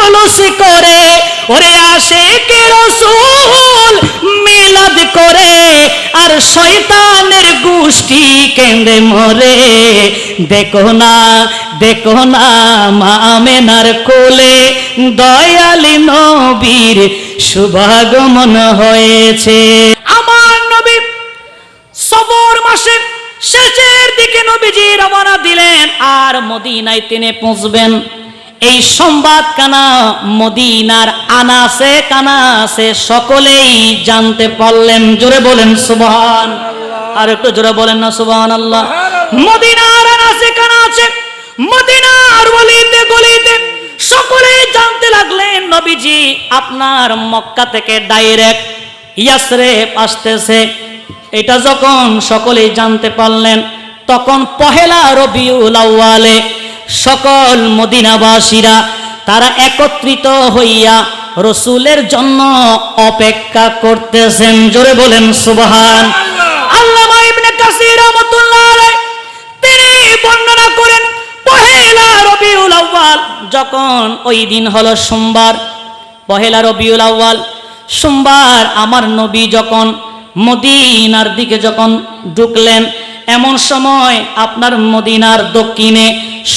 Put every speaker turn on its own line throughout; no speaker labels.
জুলুস করে, ওরে আশিকে রাসূল মিলাদ করে, আর শয়তানের গোষ্ঠী কেঁদে মরে। দেখো না, দেখো না মা আমেনার কোলে দয়ালি নবীর শুভাগমন হয়েছে। আমার নবী সফর মাসে শেষের দিকে নবীজি রওনা দিলেন, আর মদিনায় তিনি পৌঁছবেন। এই সংবাদ কানা মদিনার আনাসে কানাসে সকলেই জানতে পারলেন। জোরে বলেন সুবহান, আর একটু জোরে বলেন না সুবহানাল্লাহ। মদিনার আনাসে কানাসে, মদিনার গলিতে গলিতে সকলেই জানতে লাগলেন নবীজি আপনার মক্কা থেকে ডাইরেক্ট ইয়াসরিব আসতেছে। এটা যখন সকলেই জানতে পারলেন, তখন পহেলা রবিউল আউয়ালে সকল মদিনাবাসীরা তারা একত্রিত হইয়া রসুলের জন্য অপেক্ষা করতেছেন। জোরে বলেন সুবহান। আল্লামা ইবনে কাসির রাহমাতুল্লাহ আলাইহি তিনি বর্ণনা করেন, পহেলা রবিউল আউয়াল যখন ওই দিন হলো সোমবার, পহেলা রবিউল আউয়াল সোমবার, আমার নবী যখন মদিনার দিকে যখন ঢুকলেন, এমন সময় আপনার মদিনার দক্ষিণে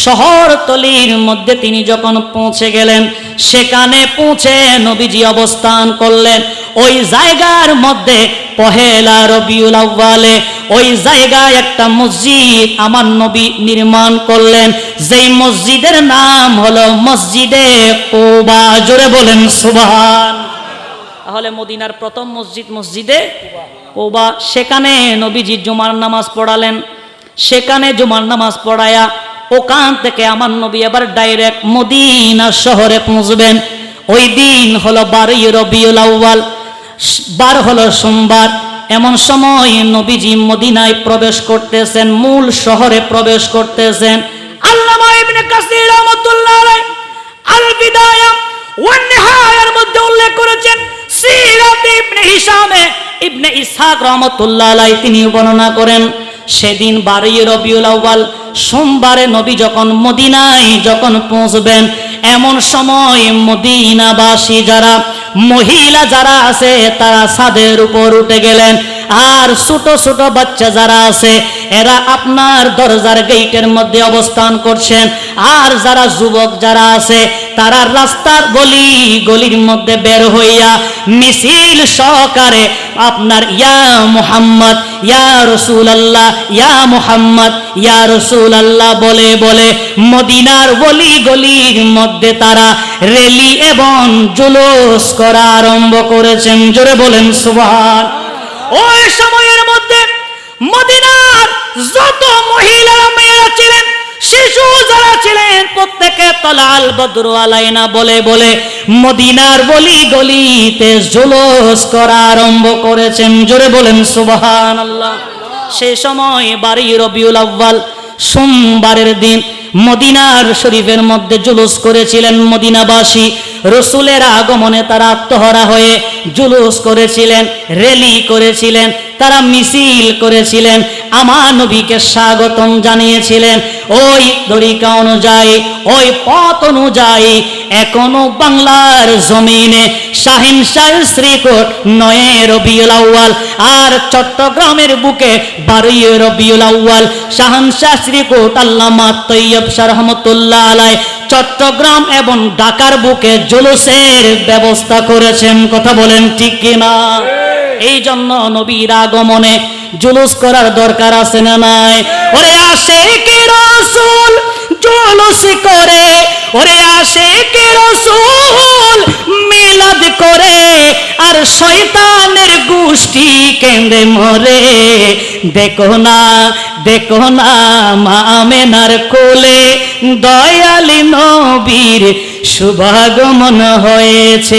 শহরতলির মধ্যে তিনি যখন পৌঁছে গেলেন, সেখানে পৌঁছে নবীজি অবস্থান করলেন। ওই জায়গার মধ্যে পহেলা রবিউল আউয়ালে ওই জায়গায় একটা মসজিদ আমার নবী নির্মাণ করলেন, যেই মসজিদের নাম হলো মসজিদে কুবা। জোরে বলেন সুবহান। তাহলে মদিনার প্রথম মসজিদ মসজিদে কুবা। সেখানে নবীজি জুমার নামাজ পড়ালেন। সেখানে জুমার নামাজ পড়ায়া ওখান থেকে আমার নবী এবার ডাইরেক্ট মদিনা শহরে পৌঁছবেন। ওই দিন হলো 12 রবিউল আউয়াল, বার হলো সোমবার। এমন সময় নবীজি মদিনায় প্রবেশ করতেছেন, মূল শহরে প্রবেশ করতেছেন। আল্লামা ইবনে কাসির রাহমাতুল্লাহ আলাইহি আল বিদায়া ওয়ান নিহায়ার মধ্যে উল্লেখ করেছেন, সিরাত ইবনে হিশামে ইবনে ইসহাক রাহমাতুল্লাহ আলাইহি তিনি বর্ণনা করেন, সেদিন 12 রবিউল আউয়াল সোমবারে নবী যখন মদিনায় যখন পৌঁছবেন, এমন সময় মদিনাবাসী যারা মহিলা যারা আছে তারা ছাদের উপর উঠে গেলেন, আর ছোট ছোট বাচ্চা যারা আছে এরা আপনার দরজার গেটের মধ্যে অবস্থান করছেন, আর যারা যুবক যারা আছে তারা রাস্তার গলির মধ্যে বের হইয়া মিছিল সহকারে আপনার ইয়া মুহাম্মদ ইয়া রাসূলুল্লাহ ইয়া মুহাম্মদ ইয়া রাসূলুল্লাহ বলে বলে মদিনার গলির মধ্যে তারা র্যালি এবং জুলুস করা আরম্ভ করেছেন। জোরে বলেন সুবহান। ওই সময়ের মধ্যে মদিনার যত মহিলা মেয়েরা ছিলেন, শিশু যারা ছিলেন, প্রত্যেকে তলাল বদরু আলাইনা বলে বলে মদিনার গলিতে জুলুস করা আরম্ভ করেছেন। জোরে বলেন সুবহানাল্লাহ। সেই সময় 12 রবিউল আউয়াল সোমবারের দিন মদিনার শরীফের মধ্যে জুলুস করেছিলেন মদিনাবাসী। রসুলের আগমনে তারা আত্মহারা হয়ে জুলুস করেছিলেন, র্যালি করেছিলেন, তারা মিছিল করেছিলেন, আমার নবীকে স্বাগতম জানিয়েছিলেন। ওই তরিকা অনুযায়ী, ওই পথ অনুযায়ী এখনো বাংলার জমিনে শাহিনশাহ শ্রীকোট 9 রবিউল আউয়াল, আর চট্টগ্রামের বুকে 12 রবিউল আউয়াল শাহিনশাহ শ্রীকোট আল্লামা তৈয়ব শাহ রহমতুল্লাহ আলাইহি চট্টগ্রাম এবং ঢাকার বুকে জুলুসের ব্যবস্থা করেছেন। কথা বলেন ঠিক কিনা? এই জন্য নবীর আগমনে জুলুস করার দরকার আছে না নাই? ওরে আশিকে রাসূল জুলুস করে, ওরে আশিকে রাসূল মিলাদ করে, আর শয়তানের গোষ্ঠী কেঁদে মরে। দেখো না, দেখো না মা আমেনার কোলে দয়ালি নবীর শুভাগমন হয়েছে।